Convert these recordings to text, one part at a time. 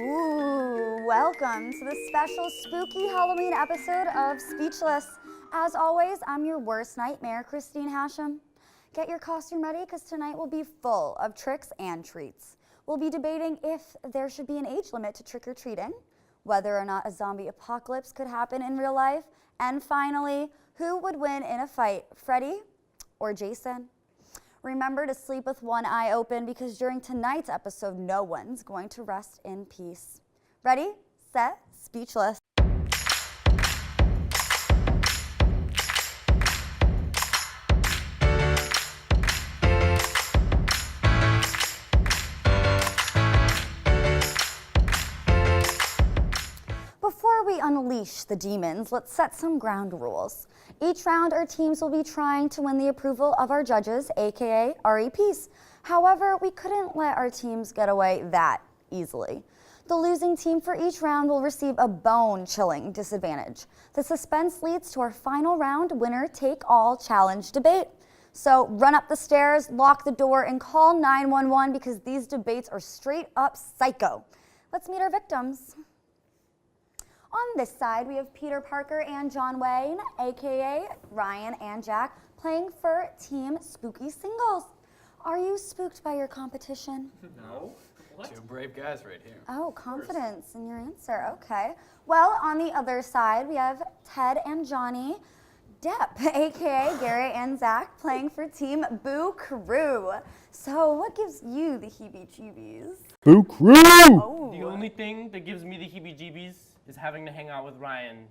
Ooh, welcome to the special spooky Halloween episode of Speechless. As always, I'm your worst nightmare, Christine Hashem. Get your costume ready because tonight will be full of tricks and treats. We'll be debating if there should be an age limit to trick-or-treating, whether or not a zombie apocalypse could happen in real life, and finally, who would win in a fight, Freddy or Jason? Remember to sleep with one eye open because during tonight's episode, no one's going to rest in peace. Ready, set, speechless. Before we unleash the demons, let's set some ground rules. Each round, our teams will be trying to win the approval of our judges, aka REPs. However, we couldn't let our teams get away that easily. The losing team for each round will receive a bone-chilling disadvantage. The suspense leads to our final round winner-take-all challenge debate. So run up the stairs, lock the door, and call 911 because these debates are straight up psycho. Let's meet our victims. On this side, we have Peter Parker and John Wayne, aka Ryan and Jack, playing for Team Spooky Singles. Are you spooked by your competition? No. What? Two brave guys right here. Oh, confidence in your answer. Okay. Well, on the other side, we have Ted and Johnny Depp, aka Garrett and Zach, playing for Team Boo Crew. So, what gives you the heebie-jeebies? Boo Crew! Oh. The only thing that gives me the heebie-jeebies is having to hang out with Ryan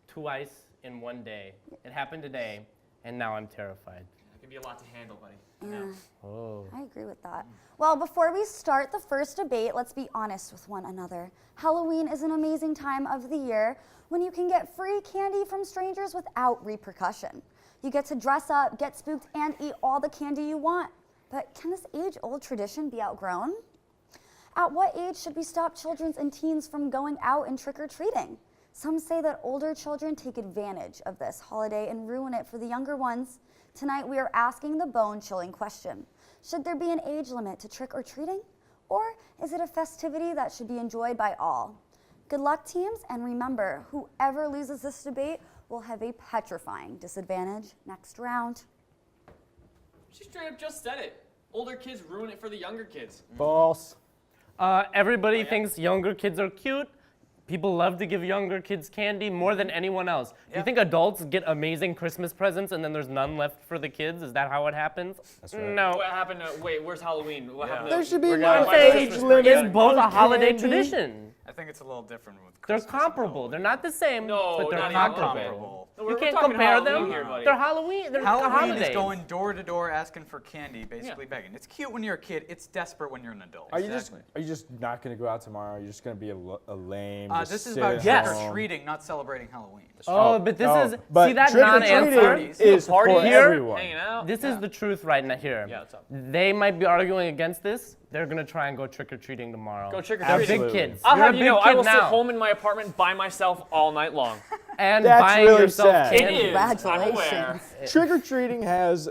twice in one day. It happened today, and now I'm terrified. It can be a lot to handle, buddy. Yeah. Oh. I agree with that. Well, before we start the first debate, let's be honest with one another. Halloween is an amazing time of the year when you can get free candy from strangers without repercussion. You get to dress up, get spooked, and eat all the candy you want. But can this age-old tradition be outgrown? At what age should we stop children and teens from going out and trick-or-treating? Some say that older children take advantage of this holiday and ruin it for the younger ones. Tonight we are asking the bone-chilling question. Should there be an age limit to trick-or-treating? Or is it a festivity that should be enjoyed by all? Good luck, teams, and remember, whoever loses this debate will have a petrifying disadvantage next round. She straight up just said it. Older kids ruin it for the younger kids. False. Everybody thinks younger kids are cute. People love to give younger kids candy more than anyone else. Do you think adults get amazing Christmas presents and then there's none left for the kids? Is that how it happens? That's right. No. What happened to, wait, where's Halloween? What happened to, There should be we're no gonna- age limit. It's both a on holiday candy. tradition. I think it's a little different with They're Christmas and comparable. Halloween. They're not the same, No, but they're not even comparable. comparable. No, You we're can't talking compare Halloween them. here, buddy. They're Halloween. They're Halloween holidays. is going door to door asking for candy, basically begging. It's cute when you're a kid. It's desperate when you're an adult. Are you just not gonna go out tomorrow? You're just gonna be a lame. just This is sit about at Yes. home? trick-or-treating, not celebrating Halloween. Oh, but this is, but see that trick-or-treating non-answer? is Party for here? everyone. Hanging out. This is the truth right now here. Yeah, what's up? They might be arguing against this. They're gonna try and go trick-or-treating tomorrow. Go They're trick-or-treating. big Absolutely. kids. I'll You're have a you big know, I kid will sit now. home in my apartment by myself all night long. And That's buying really yourself sad. candy. It is. I'm aware. Congratulations. Trick-or-treating has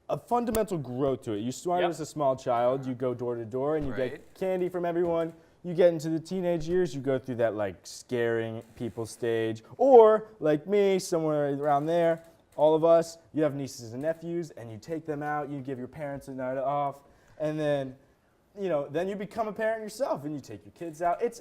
a fundamental growth to it. You started Yep. as a small child, you go door to door, and you Right. get candy from everyone. You get into the teenage years, you go through that like scaring people stage. Or like me, somewhere around there, all of us, you have nieces and nephews, and you take them out, you give your parents a night off, and then then you become a parent yourself and you take your kids out. It's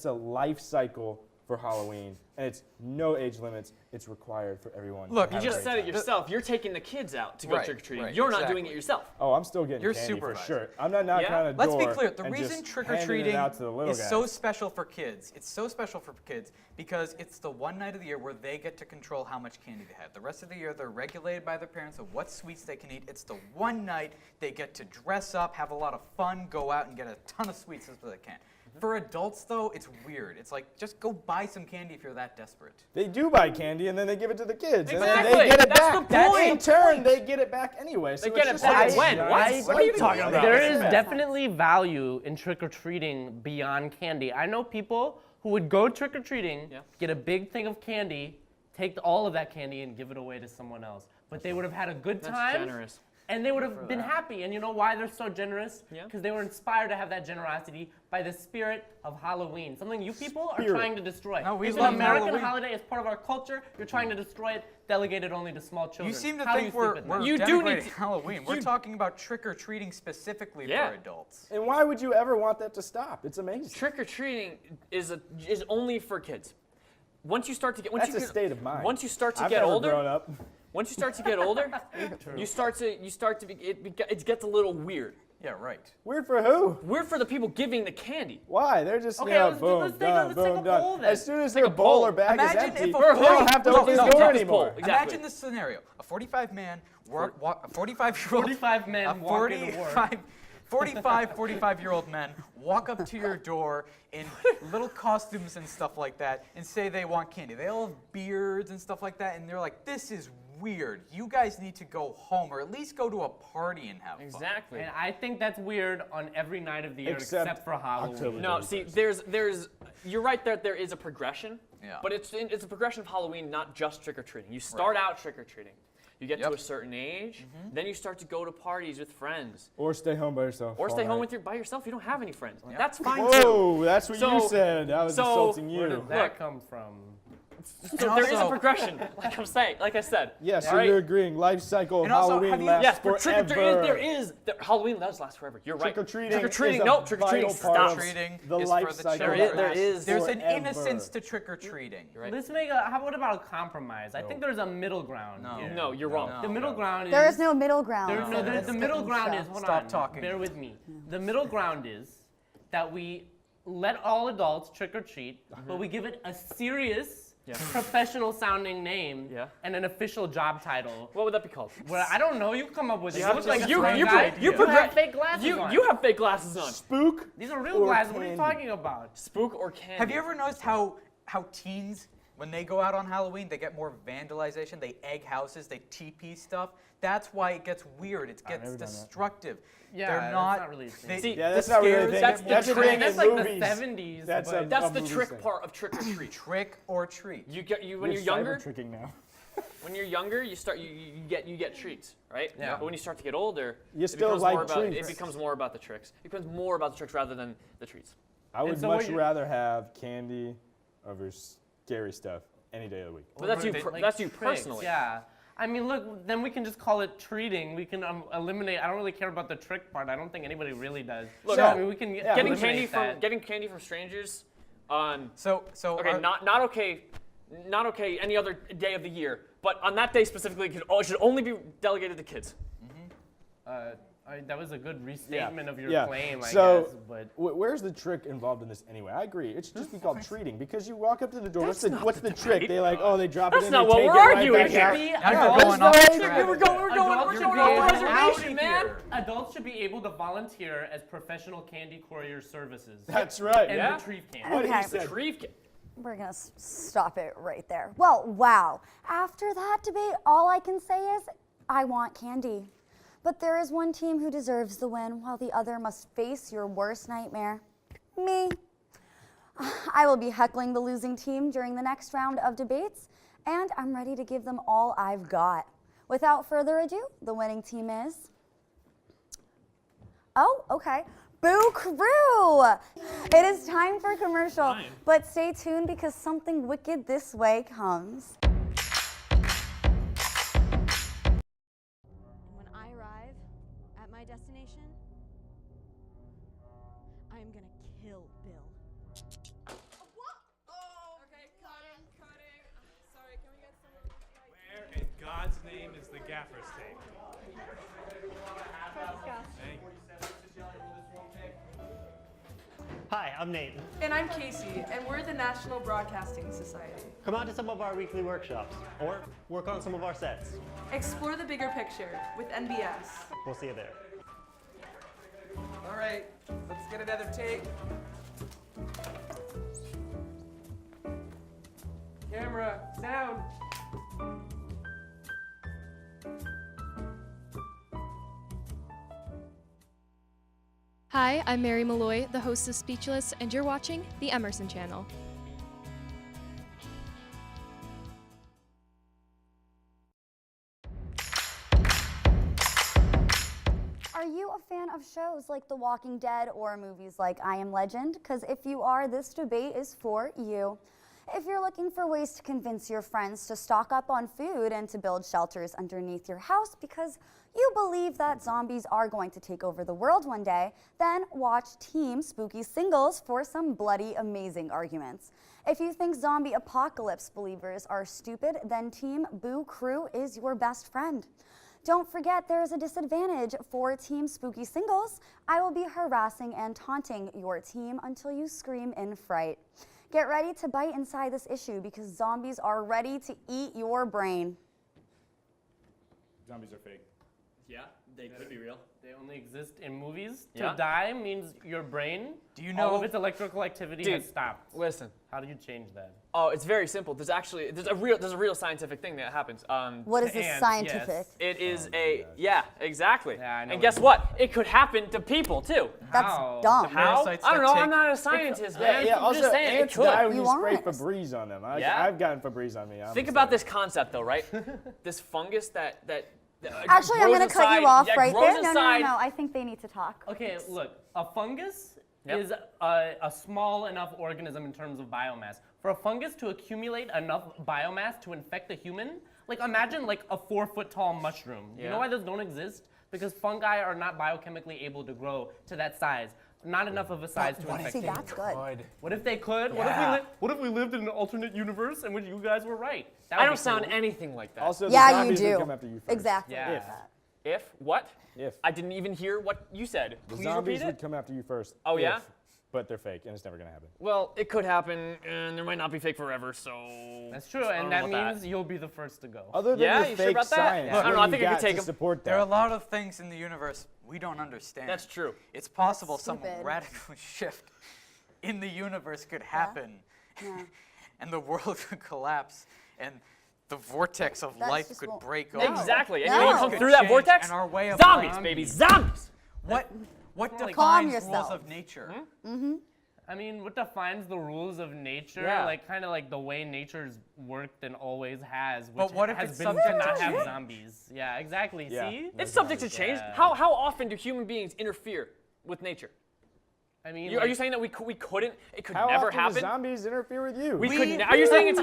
a life cycle for Halloween, and it's no age limits. It's required for everyone. Look, to You have a just great said it time. yourself. You're taking the kids out to go Right, trick-or-treating. right, You're not exactly. doing it yourself. Oh, I'm still getting You're candy for supervised. sure. I'm not knocking Yeah? on a Let's door be clear. The and reason just handing trick-or-treating it out to the little is guys. so special for kids. It's so special for kids because it's the one night of the year where they get to control how much candy they have. The rest of the year, they're regulated by their parents of what sweets they can eat. It's the one night they get to dress up, have a lot of fun, go out and get a ton of sweets as they can. For adults, though, it's weird. It's like, just go buy some candy if you're that desperate. They do buy candy and then they give it to the kids, and then Exactly. they get it That's back. the point. In turn, they get it back anyway. So They it's get it just back like a when? nice What are you cycle. talking about? There It's is bad. definitely value in trick-or-treating beyond candy. I know people who would go trick-or-treating, get a big thing of candy, take all of that candy and give it away to someone else. But they would have had a good That's time. generous. And they would have been happy. And you know why they're so generous? Yeah. Because they were inspired to have that generosity by the spirit of Halloween. Something you people are Spirit. trying to destroy. No, we it's love an American Halloween. holiday. It's part of our culture. You're trying to destroy it, delegated only to small children. You seem to How do think you we're, sleep at we're night? You do need denigrating to- Halloween. We're talking about trick-or-treating specifically Yeah. for adults. And why would you ever want that to stop? It's amazing. Trick or treating is only for kids. Once you start to get That's a state of mind. Once you start to I've get never older, grown up. once you start to get older, it gets a little weird. Yeah, right. Weird for who? Weird for the people giving the candy. Why? They're just, Okay, you know, let's- boom, let's take done, a boom, poll done. then. As soon as Take their a bowl poll. or bag is Imagine empty, if a they don't have to No, open the no, door toughest anymore. poll. Exactly. Imagine this scenario: a 45-man, a 45-year-old, 45 men a walk into work. 45-year-old men walk up to your door in little costumes and stuff like that and say they want candy. They all have beards and stuff like that, and they're like, "This is weird. You guys need to go home or at least go to a party and have fun." Exactly. And I think that's weird on every night of the year Except except for Halloween. October. No, see, you're right that there is a progression. Yeah. But it's a progression of Halloween, not just trick or treating. You start out trick or treating. You get to a certain age, then you start to go to parties with friends. Or stay home by yourself. Or all stay home night. by yourself. You don't have any friends. That's fine too. Whoa, that's what So- you said. I was so- insulting Where you. did that come from? So there is a also- progression, like I said. Yeah, so All right? you're agreeing life cycle of And also, Halloween have you- lasts Yes, but forever. Halloween does last forever. You're right. Trick-or-treating Trick-or-treating, is a no, trick-or-treating vital part of stops. Trick-or-treating the is life for the cycle. children. There is- There's an forever. innocence to trick-or-treating. You're right. Let's make what about a compromise? I think there's a middle ground. No. here. No, you're wrong. The middle ground is There is no middle ground. the middle ground is hold Stop on. talking. Bear with me. The middle ground is that we let all adults trick or treat, but we give it a serious, professional sounding name Yeah. and an official job title. What would that be called? Well, I don't know. You come up with it. have look to- like a you- smart you guy. pro- you You progress- have fake glasses on. You have fake glasses on. Spook. These are real or glasses. What are you candy. talking about? Spook or candy? Have you ever noticed how teens, when they go out on Halloween, they get more vandalization, they egg houses, they TP stuff? That's why it gets weird. It gets never done that. destructive. Yeah, They're that's not, not really a thing. they- See, Yeah, the that's not really a scares thing. That's the That's a trick. thing That's in like movies. the 70s. That's but a- That's the movie trick thing. part of trick or treat. trick or treat. When you're younger, tricking now. when you're younger, you get treats, right? Yeah. But when you start to get older, You still like it treats. becomes more about the tricks. It becomes more about the tricks rather than the treats. I would so what much you- rather have candy over scary stuff any day of the week. But that's you. Like That's you tricks, personally. Yeah. I mean, look, then we can just call it treating. We can eliminate. I don't really care about the trick part. I don't think anybody really does. Look, so, I mean, we can Getting eliminate that. getting candy from strangers. So Okay, our- not okay. Not okay any other day of the year, but on that day specifically, it should only be delegated to kids. That was a good restatement of your claim, I so, guess. But where's the trick involved in this anyway? I agree. It should just be called treating because you walk up to the door. That's not What's the the trick? debate. they like, oh, they drop That's it in. not they what take we're it right arguing back here. out. Be Now you're adults- going off like- the track. We're going Adults should on be a able- reservation, man. Adults should be able to volunteer as professional candy courier services. That's right. and Yeah. retrieve candy. What he Okay. said. Retrieve We're gonna stop it right there. Well, wow. After that debate, all I can say is I want candy. But there is one team who deserves the win, while the other must face your worst nightmare. Me. I will be heckling the losing team during the next round of debates, and I'm ready to give them all I've got. Without further ado, the winning team is... Oh, okay. Boo Crew! It is time for a commercial, but stay tuned because something wicked this way comes. When I arrive at my destination, I am gonna kill Bill. What? Oh, okay, cutting. Sorry, can we get some of this? Where in God's name is the gaffer's tape? Thank you. Hi, I'm Nate. And I'm Casey, and we're the National Broadcasting Society. Come out to some of our weekly workshops or work on some of our sets. Explore the bigger picture with NBS. We'll see you there. All right, let's get another take. Camera, sound. Hi, I'm Mary Malloy, the host of Speechless, and you're watching the Emerson Channel. you a fan of shows like The Walking Dead or movies like I Am Legend? Because if you are, this debate is for you. If you're looking for ways to convince your friends to stock up on food and to build shelters underneath your house because you believe that zombies are going to take over the world one day, then watch Team Spooky Singles for some bloody amazing arguments. If you think zombie apocalypse believers are stupid, then Team Boo Crew is your best friend. Don't forget there is a disadvantage for Team Spooky Singles. I will be harassing and taunting your team until you scream in fright. Get ready to bite inside this issue because zombies are ready to eat your brain. Zombies are fake. Yeah, they could be real. They only exist in movies. Yeah. To die means your brain, Do you know all of its electrical activity has stopped. Listen. How do you change that? Oh, it's very simple. There's a real scientific thing that happens. What is this Ants, scientific? yes. It is yeah, exactly. Yeah, I know and what guess you what? It could happen to people too. That's How? dumb. How? Parasites I don't that know. take- I'm not a scientist, man. Yeah, I'm also, just saying ants it could. die when You you spray aren't. Febreze on them. Yeah? I've gotten Febreze on me. Think about this concept though, right? This fungus that Actually, I'm grows going to cut you inside- off yeah, right grows there. No, no, no, inside- no. I think they need to talk. Okay, look, a fungus Yep. is a small enough organism in terms of biomass. For a fungus to accumulate enough biomass to infect a human, like imagine like a 4-foot tall mushroom. You Yeah. know why those don't exist? Because fungi are not biochemically able to grow to that size. Not enough of a size to infect See, humans. that's good. What if they could? Yeah. What if we lived in an alternate universe in which you guys were right? That I would don't be sound cool. anything like that. Also, Yeah, the you zombies would do. come after you first. Exactly. Yeah. like that. If what? If. I didn't even hear what you said. The Please zombies repeat would it. come after you first. Oh, yeah? if, But they're fake, and it's never going to happen. Well, it could happen, and there might not be fake forever. So That's true, I don't and know that about means you'll be the first to go. Other than Yeah, the you sure fake about that? science, I don't know, what I think do you I could got take to 'em. support that? There are a lot of things in the universe we don't understand. That's true. It's possible some Stupid. radical shift in the universe could happen, Yeah. and the world could collapse, and the vortex of That's life just could won't- break No. open. Exactly. And No. you know what comes Could through that change, vortex? and our way of Zombies, life- baby, zombies. What Calm defines rules yourself. of nature? I mean, what defines the rules of nature? Yeah. Like, kind of like the way nature's worked and always has, which But what if has it's been to subject not to have change? zombies. Yeah, exactly. Yeah. See? It's subject to change. Yeah. How often do human beings interfere with nature? I mean, Are like, you saying that we couldn't? It could How never often do happen. zombies interfere with you? We could. Are you saying it's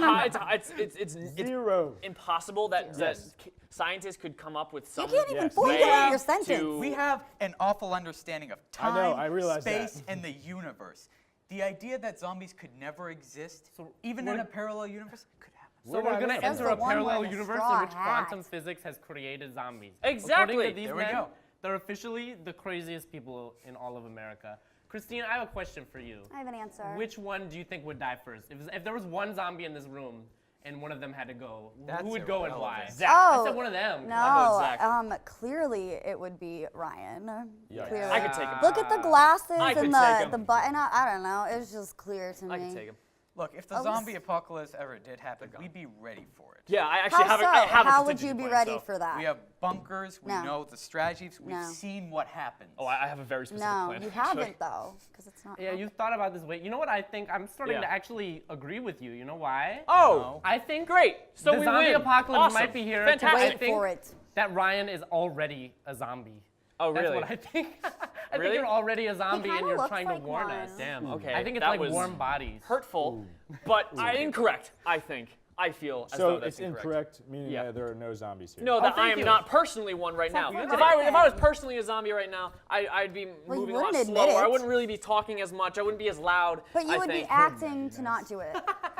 Zero. impossible that Yes. scientists could come up with some You can't even Yes. formulate way your sentence. to- We have an awful understanding of time, I realize that. space, and the universe. The idea that zombies could never exist, even in we're- a parallel universe, could happen. so we're going to Says enter the a one parallel wearing a universe straw in which hat. quantum physics has created zombies. Exactly. According to these There we men, go. they're officially the craziest people in all of America. Christine, I have a question for you. I have an answer. Which one do you think would die first? If there was one zombie in this room and one of them had to go, That's who would go and why? irrelevant. Zach. Oh, I said one of them. no. Zach. Clearly it would be Ryan. Yikes. Clearly. I could take him. Look at the glasses I could and take him. the button up. I don't know. It's just clear to me. I can take him. Look, if the Oh, zombie apocalypse ever did happen, we'd be ready for it. Yeah, I actually How have. so? I have a How would contingency you be plan, ready so- for that? We have bunkers, we No. know the strategies, we've No. seen what happens. Oh, I have a very specific No, plan. you actually. haven't though, because it's not. Yeah, you've thought about this way. You know what I think? I'm starting Yeah. to actually agree with you. You know why? Oh, I think great. So the we zombie win. apocalypse Awesome. might be here. 'cause Fantastic. I think for it. that Ryan is already a zombie. Oh, really? That's what I think. I Really? think you're already a zombie and kinda you're looks trying like to warn one. us. Damn. Okay. I think it's that like was warm bodies. hurtful, but incorrect. I think. I feel as So though that's it's incorrect, meaning Yeah. that there are no zombies here. No, that I thank am you. not personally one right now. Except If for I Ryan. was personally a zombie right now, I'd be you moving a lot wouldn't admit slower. I it. wouldn't really be talking as much. I wouldn't be as loud. But you I would be think. acting to not do it.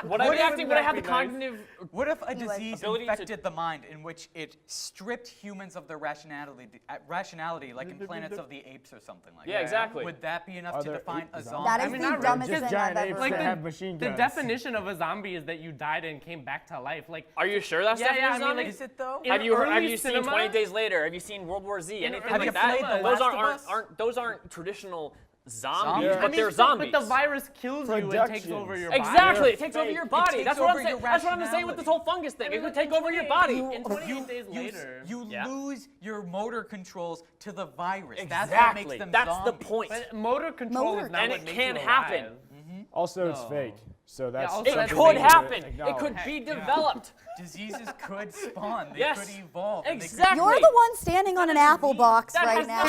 Would I be acting? Would I have the Wouldn't that be cognitive? What if a would. disease Ability to- infected the mind in which it stripped humans of their rationality like in Planets of the Apes or something like Yeah, that? exactly. Would that be enough Are to there define ape a zombies? zombie? That is I mean, the not really, dumbest just thing giant I've apes ever Like that heard. have machine The guns. definition of a zombie is that you died and came back to life. Like, Are you sure that's Yeah, definitely yeah, a I mean, zombie? like, Is it though? in Have you early seen cinema- 20 Days Later? Have you seen World War Z? Anything Have like you that? played The Those Last of Us? those aren't traditional zombies, Yeah. but I mean, they're zombies. But the virus kills you and takes Productions. over your body. Exactly, They're it takes over fake. your It body. takes That's what I'm over saying. your That's what I'm saying with this whole fungus thing. It could take over your body. And 28 days later. You Yeah. lose your motor controls to the virus. Exactly. That's what makes them That's the zombies. point. But motor control Motor is not And what it makes can you happen. alive. Also, it's No. fake. So that's also It that's something could we need to happen. It acknowledge. could be developed. Diseases could spawn. They Yes, could evolve. and they could- exactly. You're the one standing on an apple box That right has now.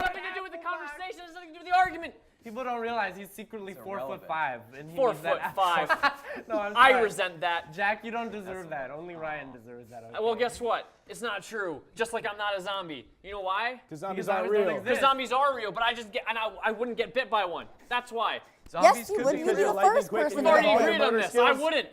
nothing to do with the conversation. It has nothing to do with the argument. People don't realize he's secretly 4'5", and he 4'5". needs that No, I'm I sorry. resent that. Jack, you don't deserve that. Only Ryan deserves that. Okay? Well, guess what? It's not true. Just like I'm not a zombie. You know why? Because zombies Because aren't zombies don't real. exist. Because zombies are real, but I wouldn't get bit by one. That's why. Yes, you would. You'd be the you're lightning first quick person and to We've you get have already all hit. your agreed on motor this. I skills. wouldn't.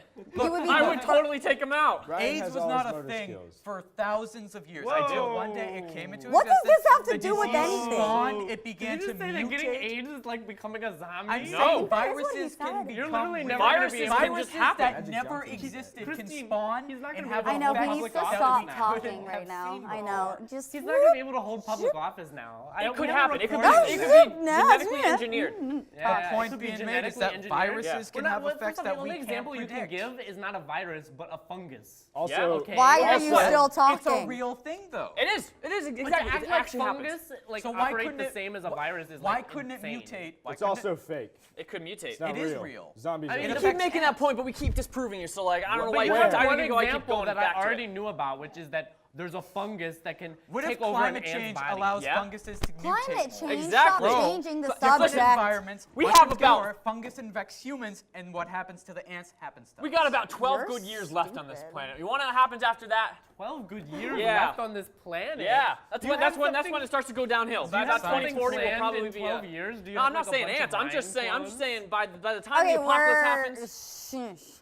You would be I the would first- totally take him out. Ryan AIDS has was all not his a motor thing skills. for thousands of years. Whoa. Until one day it came into What does existence. this have to the do with disease anything? Spawned, it Did began you to just say that getting mutate. AIDS is like becoming a zombie? I'm No. saying That is what he viruses can said. become You're literally real. never gonna Viruses be able can to just Viruses happen. that Magic never Johnson. existed Christine, can spawn he's not and gonna have be I able know to he hold needs public to office stop now. talking Have right now. seen I know. Just He's not gonna be able to hold public office now. It could we have a happen. It could recording. be No, genetically yeah. engineered. Yeah, The point it could be being made is genetically that engineered. viruses We're can not- have well, effects first off, that the we only can't example you can predict. give is not a virus, but a fungus. Also, Yeah, Okay. Why are Also- you still It's a talking? real thing, though. It is. It is But to exactly. act It like actually happens. fungus, like So why operate couldn't the it- same as a virus is Why like couldn't insane. it mutate? Why it's couldn't also it? fake. It could mutate. It's not It is real. real. Zombies I mean, are You It real. keep affects making that ants. point, but we keep disproving you. So like, I don't know But why you you have keep one arguing. I keep example going that back I to already it. knew about, which is that there's a fungus that can What if take over an climate ant's change body. allows Yeah. funguses to mutate Climate more? change. Exactly. Stop changing the Different subject. environments. We once have it's about- more, fungus infects humans, and what happens to the ants happens to We us. got about 12 You're good years left on this stupid. planet. You want to know what happens after that? 12 good years Yeah. left on this planet. Yeah, that's Do you when have that's something- when it starts to go downhill. Do you have About something 2040 will planned probably in be 12 years? Do you No, have I'm not like a saying bunch of ants. I'm just mind saying. I'm clones? just saying by the time Okay, the apocalypse happens.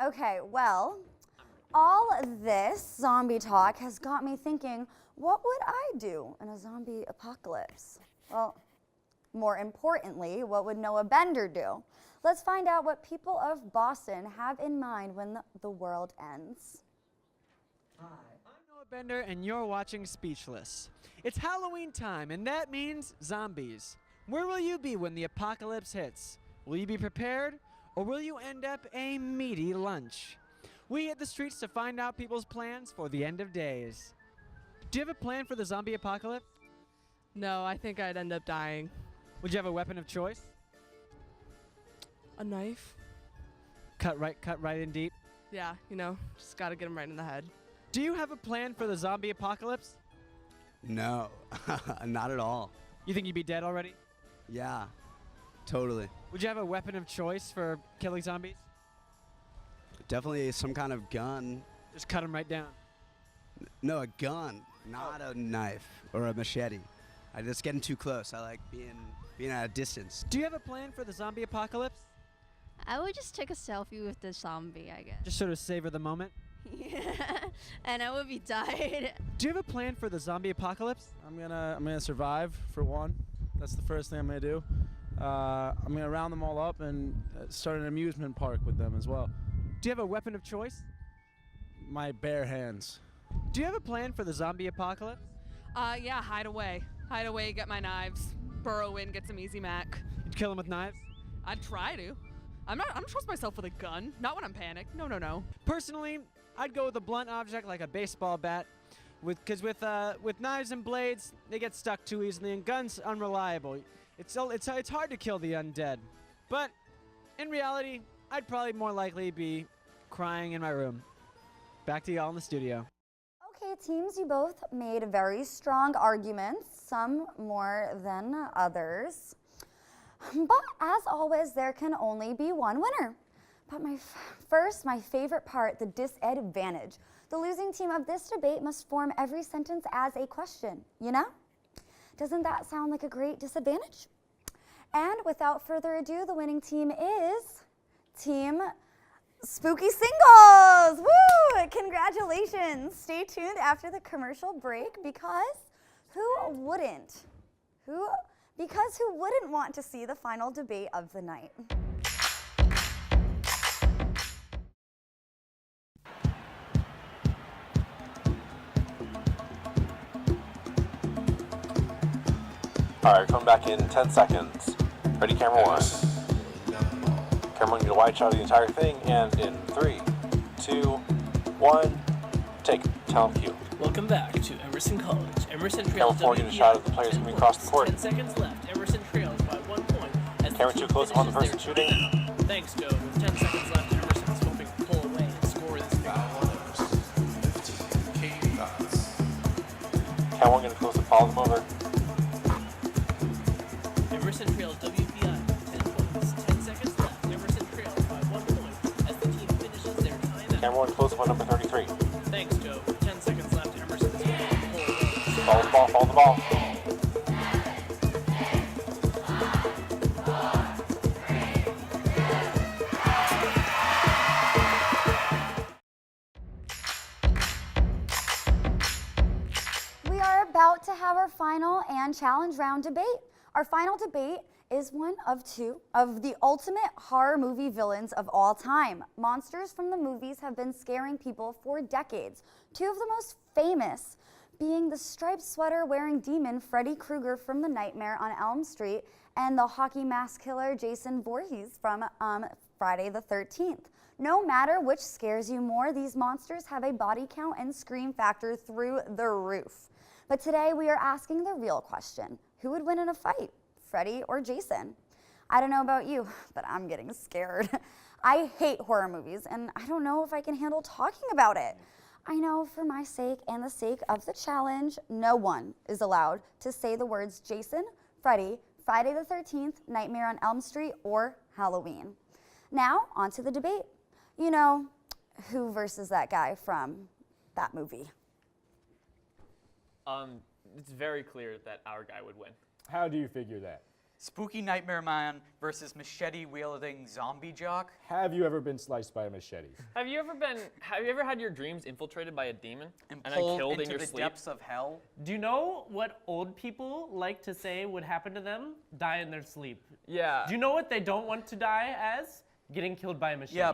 Okay, well, all this zombie talk has got me thinking, what would I do in a zombie apocalypse? Well, more importantly, what would Noah Bender do? Let's find out what people of Boston have in mind when the world ends. Hi, I'm Noah Bender, and you're watching Speechless. It's Halloween time, and that means zombies. Where will you be when the apocalypse hits? Will you be prepared, or will you end up a meaty lunch? We hit the streets to find out people's plans for the end of days. Do you have a plan for the zombie apocalypse? No, I think I'd end up dying. Would you have a weapon of choice? A knife? Cut right in deep. Yeah, you know, just gotta get him right in the head. Do you have a plan for the zombie apocalypse? No, not at all. You think you'd be dead already? Yeah, totally. Would you have a weapon of choice for killing zombies? Definitely some kind of gun. Just cut them right down. No, a gun, not a knife or a machete. I just getting too close. I like being at a distance. Do you have a plan for the zombie apocalypse? I would just take a selfie with the zombie, I guess. Just sort of savor the moment. Yeah, and I would be died. Do you have a plan for the zombie apocalypse? I'm gonna survive for one. That's the first thing I'm gonna do. I'm gonna round them all up and start an amusement park with them as well. Do you have a weapon of choice? My bare hands. Do you have a plan for the zombie apocalypse? Yeah, hide away. Hide away, get my knives. Burrow in, get some easy mac. You'd kill them with knives? I'd try to. I don't trust myself with a gun. Not when I'm panicked. No, no, no. Personally, I'd go with a blunt object like a baseball bat. Because with knives and blades, they get stuck too easily, and guns unreliable. It's hard to kill the undead. But in reality, I'd probably more likely be crying in my room. Back to y'all in the studio. Okay, teams, you both made very strong arguments, some more than others. But as always, there can only be one winner. But my favorite part, the disadvantage. The losing team of this debate must form every sentence as a question, you know? Doesn't that sound like a great disadvantage? And without further ado, the winning team is Team Spooky Singles! Woo! Congratulations! Stay tuned after the commercial break because who wouldn't? Because who wouldn't want to see the final debate of the night? All right, coming back in 10 seconds. Ready, camera one. Camera one, get a wide shot of the entire thing, and in 3, 2, 1, take talent cue. Welcome back to Emerson College. Emerson Camera trails 4, get a shot of the players coming across the court. 10 seconds left. Emerson trails by 1 point. As Camera 2, close up on the person shooting. Thanks, Joe. With 10 seconds left, Emerson's hoping to pull away and score this big Count one, gonna close and follow them over. Emerson trails WPI 10 points. 10 seconds left. Emerson trails by 1 point as the team finishes their timeout. Camera one, close up on number 33. Thanks, Joe. With 10 seconds left, Emerson's hoping to pull away. Follow the ball, follow the ball. We are about to have our final and challenge round debate. Our final debate is one of two of the ultimate horror movie villains of all time. Monsters from the movies have been scaring people for decades. Two of the most famous being the striped sweater wearing demon Freddy Krueger from The Nightmare on Elm Street and the hockey mask killer Jason Voorhees from Friday the 13th. No matter which scares you more, these monsters have a body count and scream factor through the roof. But today we are asking the real question. Who would win in a fight, Freddy or Jason? I don't know about you, but I'm getting scared. I hate horror movies, and I don't know if I can handle talking about it. I know for my sake and the sake of the challenge, no one is allowed to say the words Jason, Freddy, Friday the 13th, Nightmare on Elm Street, or Halloween. Now, on to the debate. You know, who versus that guy from that movie? It's very clear that our guy would win. How do you figure that? Spooky Nightmare Man versus machete-wielding zombie jock. Have you ever been sliced by a machete? Have you ever had your dreams infiltrated by a demon And then pulled killed into in your the sleep? depths of hell. Do you know what old people like to say would happen to them? Die in their sleep. Yeah. Do you know what they don't want to die as? Getting killed by a machete. Yeah,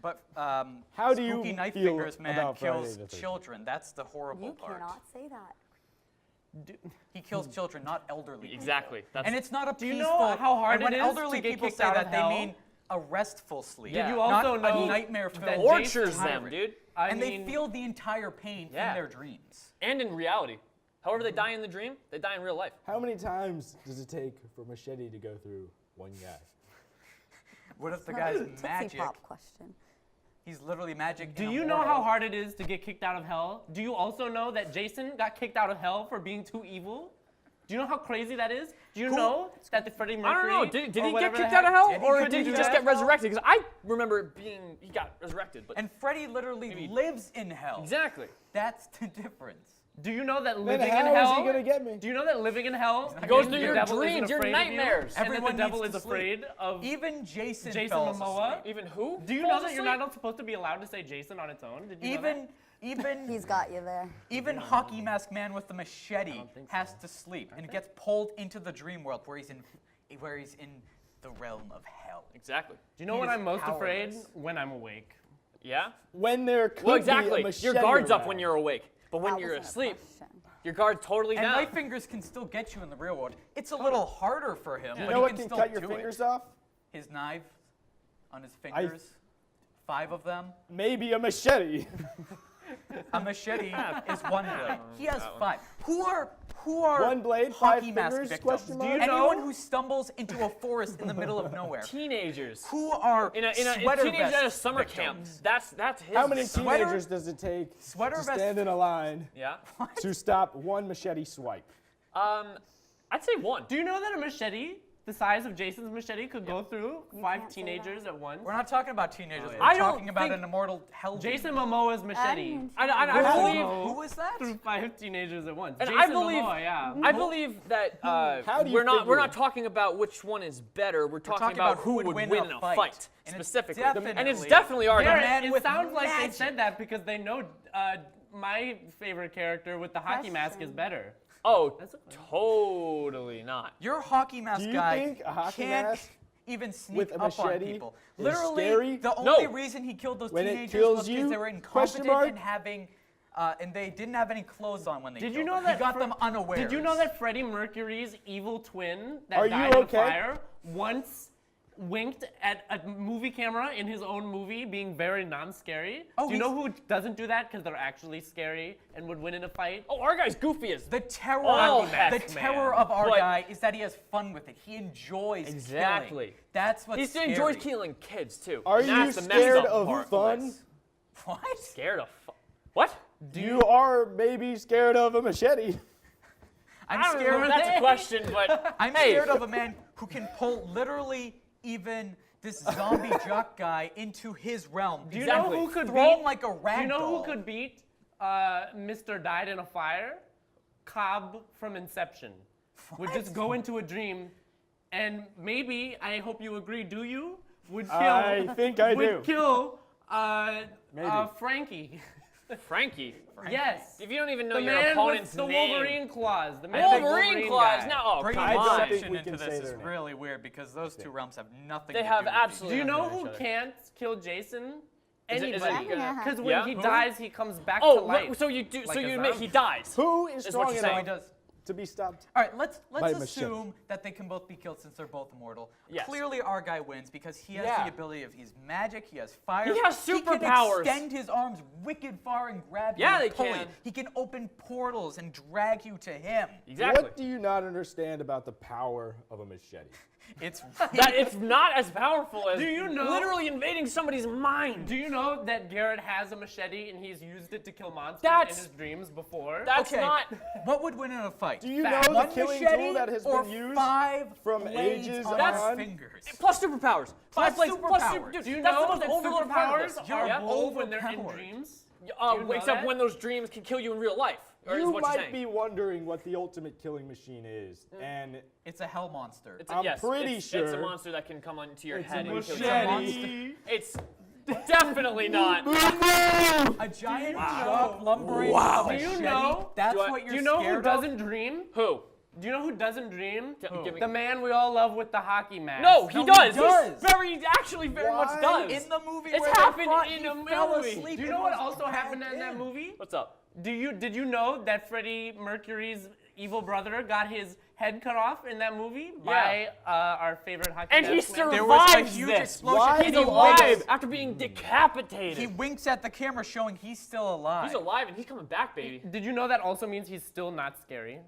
but How do you Spooky Night feel Fingers Man about Friday kills the 13th? children. That's the horrible You part. cannot say that. He kills children, not elderly people. Exactly. And it's not a Do you peaceful. know how hard and when it is elderly to get people kicked say out that, of they hell? mean a restful sleep. Did you not also know a nightmare that filled tortures them, tyrant. dude? And they feel the entire pain Yeah. in their dreams. And in reality. However they die in the dream, they die in real life. How many times does it take for machete to go through one guy? What if the Not guy's a Tootsie magic? Pop question. He's literally magic. Do and you know immortal. how hard it is to get kicked out of hell? Do you also know that Jason got kicked out of hell for being too evil? Do you know how crazy that is? Do you know that the Freddie Mercury? I don't know. Did or he get whatever kicked the out of heck- hell, Did he or couldn't did he do just that? get resurrected? Because I remember he got resurrected. But And Freddy literally lives in hell. exactly. That's the difference. Do you know that Then living how in is hell? he gonna get me? Do you know that living in hell goes means through the your devil isn't dreams, your afraid of you, nightmares. and Everyone that the devil needs is to sleep. afraid of Even Jason Jason falls Momoa. asleep. Even who? Do you know falls that you're asleep? not supposed to be allowed to say Jason on its own? Did you know that? Even He's got you there. Even Hockey Mask Man with the machete don't think has to sleep and gets pulled into the dream world where he's in the realm of hell. Exactly. Do you know He when is I'm most afraid? powerless. When I'm awake. Yeah. When there could Well, be exactly. a machete Your guard's up around. when you're awake, but when That you're wasn't a asleep, question. your guard's totally And down. knife fingers can still get you in the real world. It's a little harder for him, You but know he what can can still cut your do fingers it. off? His knife on his fingers. 5 of them. Maybe a machete. A machete is one blade. He has 5. Who are One blade, hockey 5 mask fingers? victims? Question mark? Anyone who stumbles into a forest in the middle of nowhere. Teenagers. Who are In a sweater teenager at a vest summer camp. victims. That's his. How many Sweater- teenagers does it take Sweater to vest- stand in a line Yeah. to stop one machete swipe? I'd say 1. Do you know that a machete, the size of Jason's machete, could go through 5 can't say teenagers at once? We're not talking about teenagers. yeah. We're I don't talking about think- an immortal hell Jason demon. Momoa's machete. I believe. Who was that? Through 5 teenagers at once. And Jason I believe, Momoa, yeah. I believe that How do you we're not figure- talking about which one is better. We're talking talking about about who who would would win win in a a fight. fight And it's specifically. And it's definitely- definitely our Garrett, guy. man it with sounds like magic. they said that because they know my favorite character with the hockey mask is better. Oh, That's okay. totally not. Your hockey mask Do you guy think a hockey can't mask even sneak with a up on machete people. is Literally, scary? the only No. reason he killed those When it teenagers kills was because you? they were Question incompetent mark? and having, and they didn't have any clothes on when they Did killed you know them. that He got Fre- them unawares. Did you know that Freddie Mercury's evil twin that Are you died in a okay? fire once winked at a movie camera in his own movie being very non-scary. Oh, do you know who doesn't do that because they're actually scary and would win in a fight? Oh, our guy's goofy as the terror. the terror of our guy is that he has fun with it. He enjoys Exactly. killing. That's what's He enjoys killing kids too. Are And you that's the messed scared up of part fun? this. What? Scared of fun? What? You are maybe scared of a machete. I'm I don't scared know if that's a question, but I'm hey. scared of a man who can pull literally even this zombie jock guy into his realm. Do you know who could throw beat? him like a rag Do you know doll. who could beat Mr. Died in a Fire? Cobb from Inception. Would just go into a dream, and maybe, I hope you agree, do you? Would kill. I think I would do. kill Maybe. Frankie. Frankie. Yes. If you don't even know The your man opponent's with the name. Wolverine claws. The man with the Wolverine claws. guy. No, oh, Bringing come don't on. think we into can say this is their name. really weird because those two realms have nothing They to have do with absolutely Do you know nothing who to each other. can't kill Jason? Is it Anybody. gonna- Because when Yeah? he Who? dies, he comes back to Oh, life. so you do? Like so a you admit zombie. he dies? Who is Is strong what you're enough saying. He does. to be stopped? All right, let's By a assume machete. that they can both be killed since they're both immortal. Yes. Clearly, our guy wins because he has Yeah. the ability of he's magic, he has fire. He has He superpowers. can extend his arms wicked far and grab you Yeah, and they pull can. you. He can open portals and drag you to him. Exactly. What do you not understand about the power of a machete? It's That it's not as powerful as Do you know- literally invading somebody's mind. Do you know that Garrett has a machete and he's used it to kill monsters That's- in his dreams before? That's okay. not. What would win in a fight? Do you know the One killing machete tool that has or been used 5 from blades ages on That's- our on? fingers? Plus superpowers. Plus blades, superpowers. dude, Do you that's know the most that overlooked part of superpowers this. are You're old when they're in overpowered. dreams? Do you know Except that? when those dreams can kill you in real life. Or is You what you're might saying. be wondering what the ultimate killing machine is, and It's a hell monster. It's I'm pretty it's a sure monster that can come onto your it's head a and kill machete. you. It's definitely not. A giant jock lumbering with a Do you machete? know? That's Do I- what you're Do you know who scared of? doesn't dream? Who? Do you know who doesn't dream? Give me- The man we all love with the hockey mask. No, he No, he does. does. He actually very much Why? does. In the movie It's where they happened fought, in he a fell movie. asleep Do you and know what was also happened dragged in that in. movie? What's up? Did you know that Freddie Mercury's evil brother got his head cut off in that movie by our favorite hockey And he mask man? There was a survives huge this. explosion. Why He's do all alive this- after being decapitated. He winks at the camera showing he's still alive. He's alive and he's coming back, baby. Did you know that also means he's still not scary?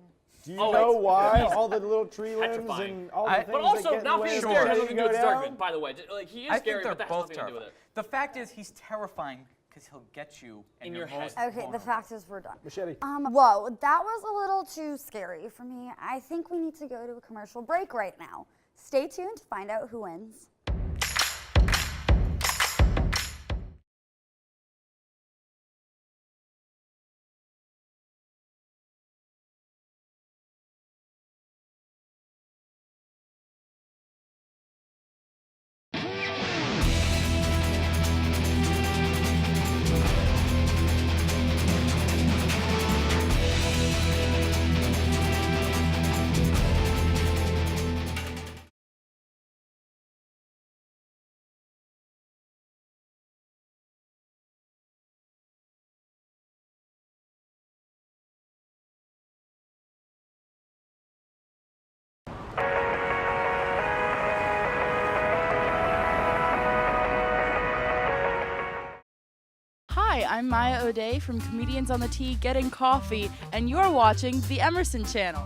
do you Oh, know it's- why he's all the little tree limbs petrifying. and all the things But that also, get in the not way being of scared has letting nothing you to do with go his down? by the way. Like, he is I scary, think they're but that has both nothing to do with terrifying. it. The fact is, he's terrifying because he'll get you In you're your head. most Okay, the vulnerable. fact is we're done. Machete. Whoa, that was a little too scary for me. I think we need to go to a commercial break right now. Stay tuned to find out who wins. Hi, I'm Maya O'Day from Comedians on the Tee Getting Coffee, and you're watching the Emerson Channel.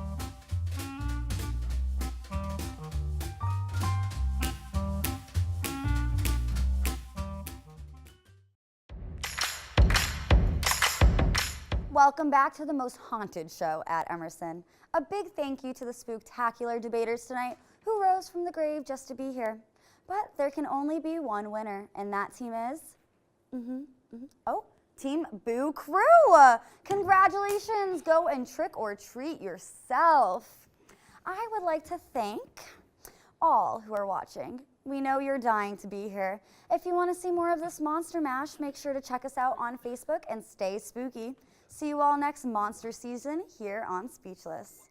Welcome back to the most haunted show at Emerson. A big thank you to the spooktacular debaters tonight who rose from the grave just to be here. But there can only be one winner, and that team is... Oh, Team Boo Crew. Congratulations. Go and trick or treat yourself. I would like to thank all who are watching. We know you're dying to be here. If you want to see more of this Monster Mash, make sure to check us out on Facebook and stay spooky. See you all next monster season here on Speechless.